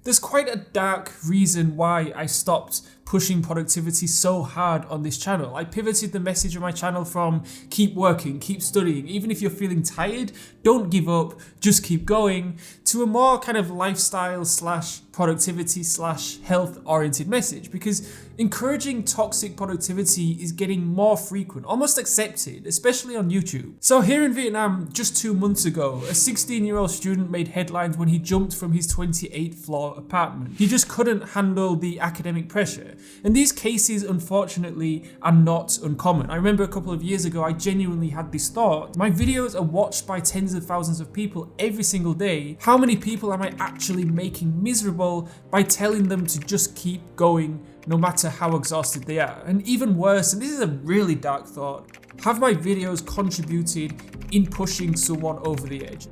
There's quite a dark reason why I stopped pushing productivity so hard on this channel. I pivoted the message of my channel from keep working, keep studying, even if you're feeling tired, don't give up, just keep going, to a more kind of lifestyle / productivity / health oriented message, because encouraging toxic productivity is getting more frequent, almost accepted, especially on YouTube. So here in Vietnam, just 2 months ago, a 16-year-old student made headlines when he jumped from his 28th floor apartment. He just couldn't handle the academic pressure. And these cases, unfortunately, are not uncommon. I remember a couple of years ago, I genuinely had this thought. My videos are watched by tens of thousands of people every single day. How many people am I actually making miserable by telling them to just keep going no matter how exhausted they are? And even worse, and this is a really dark thought, have my videos contributed in pushing someone over the edge?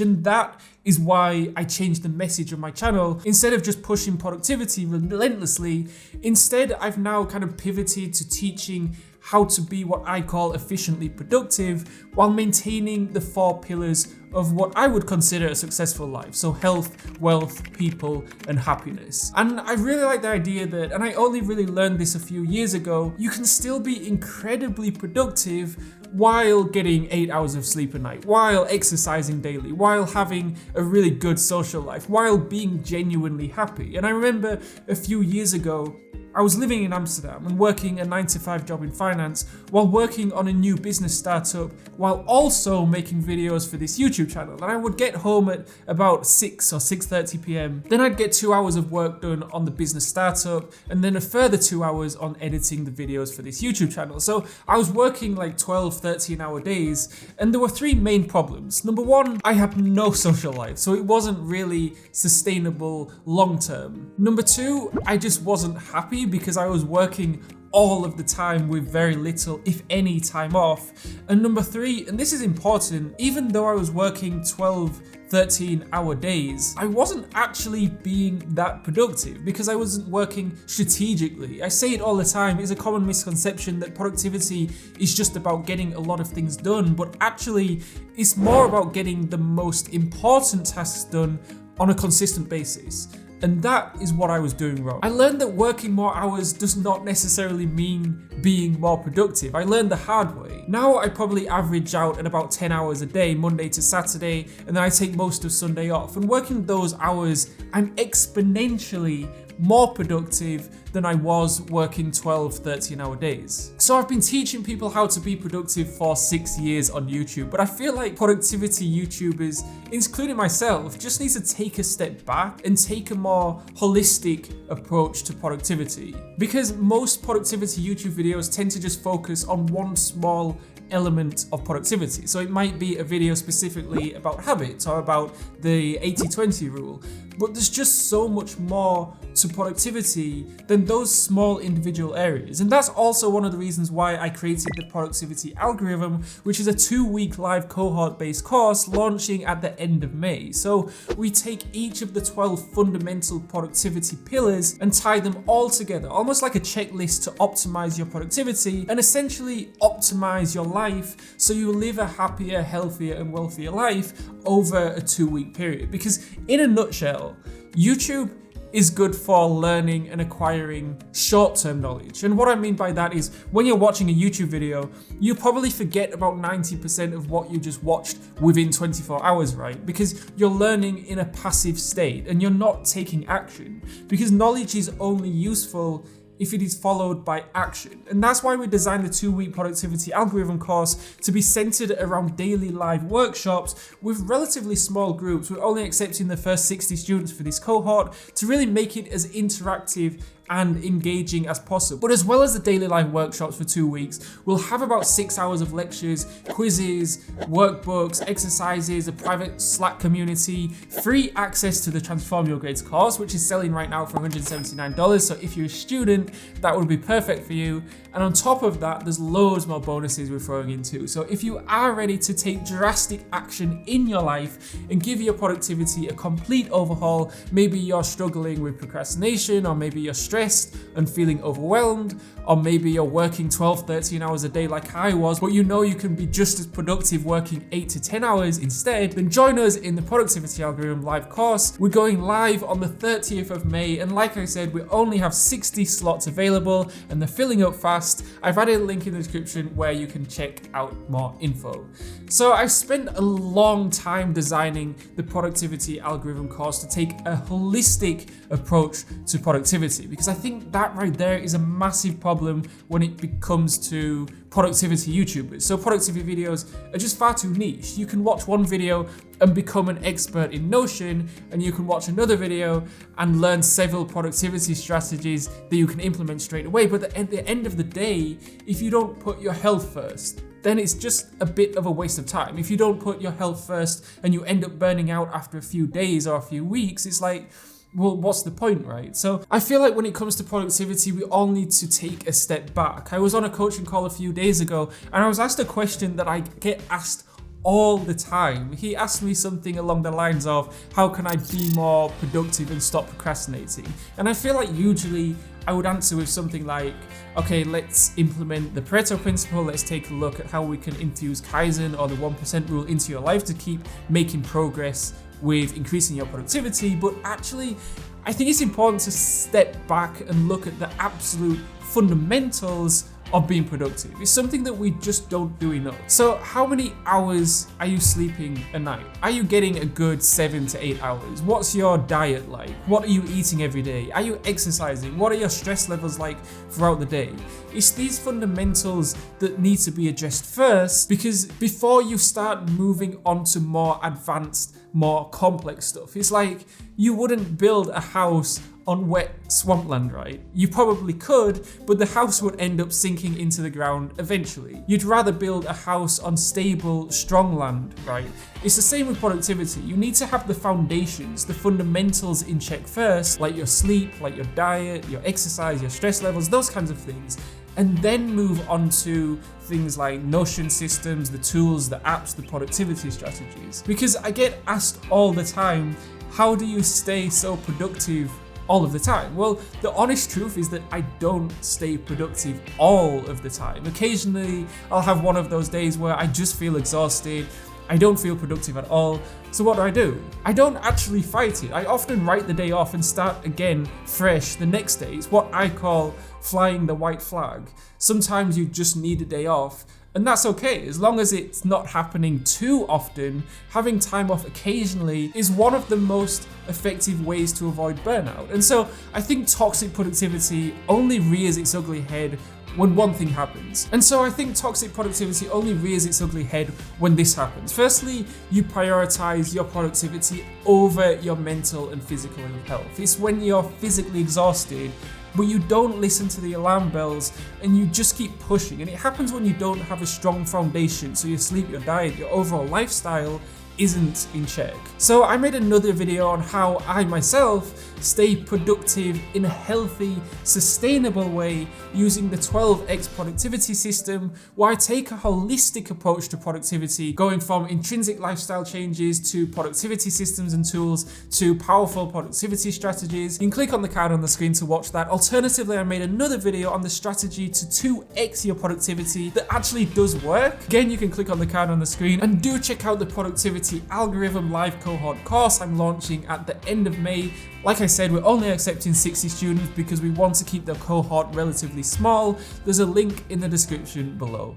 And that is why I changed the message of my channel. Instead of just pushing productivity relentlessly, instead I've now kind of pivoted to teaching how to be what I call efficiently productive while maintaining the 4 pillars of what I would consider a successful life. So health, wealth, people, and happiness. And I really like the idea that, and I only really learned this a few years ago, you can still be incredibly productive while getting 8 hours of sleep a night, while exercising daily, while having a really good social life, while being genuinely happy. And I remember a few years ago, I was living in Amsterdam and working a 9-to-5 job in finance while working on a new business startup while also making videos for this YouTube channel. And I would get home at about 6 or 6:30 p.m. Then I'd get 2 hours of work done on the business startup and then a further 2 hours on editing the videos for this YouTube channel. So I was working like 12, 13-hour days, and there were 3 main problems. Number 1, I had no social life, so it wasn't really sustainable long term. Number 2, I just wasn't happy because I was working all of the time with very little, if any, time off. And number 3, and this is important, even though I was working 12, 13-hour days, I wasn't actually being that productive because I wasn't working strategically. I say it all the time, it's a common misconception that productivity is just about getting a lot of things done, but actually it's more about getting the most important tasks done on a consistent basis. And that is what I was doing wrong. I learned that working more hours does not necessarily mean being more productive. I learned the hard way. Now I probably average out at about 10 hours a day, Monday to Saturday, and then I take most of Sunday off. And working those hours, I'm exponentially more productive than I was working 12, 13-hour days. So I've been teaching people how to be productive for 6 years on YouTube, but I feel like productivity YouTubers, including myself, just need to take a step back and take a more holistic approach to productivity. Because most productivity YouTube videos tend to just focus on one small element of productivity. So it might be a video specifically about habits or about the 80-20 rule, but there's just so much more to productivity than those small individual areas. And that's also one of the reasons why I created the productivity algorithm, which is a 2-week live cohort-based course launching at the end of May. So we take each of the 12 fundamental productivity pillars and tie them all together, almost like a checklist to optimize your productivity and essentially optimize your life so you live a happier, healthier, and wealthier life over a 2-week period. Because in a nutshell, YouTube is good for learning and acquiring short-term knowledge. And what I mean by that is when you're watching a YouTube video, you probably forget about 90% of what you just watched within 24 hours, right? Because you're learning in a passive state and you're not taking action, because knowledge is only useful if it is followed by action. And that's why we designed the 2-week productivity algorithm course to be centered around daily live workshops with relatively small groups. We're only accepting the first 60 students for this cohort to really make it as interactive and engaging as possible. But as well as the daily live workshops for 2 weeks, we'll have about 6 hours of lectures, quizzes, workbooks, exercises, a private Slack community, free access to the Transform Your Grades course, which is selling right now for $179. So if you're a student, that would be perfect for you. And on top of that, there's loads more bonuses we're throwing in too. So if you are ready to take drastic action in your life and give your productivity a complete overhaul, maybe you're struggling with procrastination, or maybe you're stressed stressed and feeling overwhelmed, or maybe you're working 12, 13 hours a day like I was, but you know you can be just as productive working 8 to 10 hours instead, then join us in the Productivity Algorithm live course. We're going live on the 30th of May, and like I said, we only have 60 slots available and they're filling up fast. I've added a link in the description where you can check out more info. So I've spent a long time designing the Productivity Algorithm course to take a holistic approach to productivity, because I think that right there is a massive problem when it comes to productivity YouTubers. So productivity videos are just far too niche. You can watch one video and become an expert in Notion, and you can watch another video and learn several productivity strategies that you can implement straight away. But at the end of the day, if you don't put your health first, then it's just a bit of a waste of time. If you don't put your health first and you end up burning out after a few days or a few weeks, it's like, well, what's the point, right? So I feel like when it comes to productivity, we all need to take a step back. I was on a coaching call a few days ago and I was asked a question that I get asked all the time. He asked me something along the lines of, how can I be more productive and stop procrastinating? And I feel like usually I would answer with something like, okay, let's implement the Pareto principle. Let's take a look at how we can infuse Kaizen or the 1% rule into your life to keep making progress with increasing your productivity. But actually, I think it's important to step back and look at the absolute fundamentals of being productive. It's something that we just don't do enough. So how many hours are you sleeping a night? Are you getting a good 7 to 8 hours? What's your diet like? What are you eating every day? Are you exercising? What are your stress levels like throughout the day? It's these fundamentals that need to be addressed first, because before you start moving on to more advanced, more complex stuff, it's like you wouldn't build a house on wet swampland, right? You probably could, but the house would end up sinking into the ground eventually. You'd rather build a house on stable, strong land, right? It's the same with productivity. You need to have the foundations, the fundamentals in check first, like your sleep, like your diet, your exercise, your stress levels, those kinds of things, and then move on to things like Notion systems, the tools, the apps, the productivity strategies. Because I get asked all the time, how do you stay so productive all of the time? Well, the honest truth is that I don't stay productive all of the time. Occasionally, I'll have one of those days where I just feel exhausted. I don't feel productive at all. So what do? I don't actually fight it. I often write the day off and start again fresh the next day. It's what I call flying the white flag. Sometimes you just need a day off, and that's okay, as long as it's not happening too often. Having time off occasionally is one of the most effective ways to avoid burnout. And so I think toxic productivity only rears its ugly head when one thing happens. And so I think toxic productivity only rears its ugly head when this happens. Firstly, you prioritize your productivity over your mental and physical health. It's when you're physically exhausted, but you don't listen to the alarm bells and you just keep pushing. And it happens when you don't have a strong foundation. So your sleep, your diet, your overall lifestyle isn't in check. So I made another video on how I myself stay productive in a healthy, sustainable way using the 12x productivity system, where I take a holistic approach to productivity, going from intrinsic lifestyle changes to productivity systems and tools to powerful productivity strategies. You can click on the card on the screen to watch that. Alternatively, I made another video on the strategy to 2x your productivity that actually does work. Again, you can click on the card on the screen, and do check out the Productivity Algorithm live cohort course I'm launching at the end of May. Like I said, we're only accepting 60 students because we want to keep the cohort relatively small. There's a link in the description below.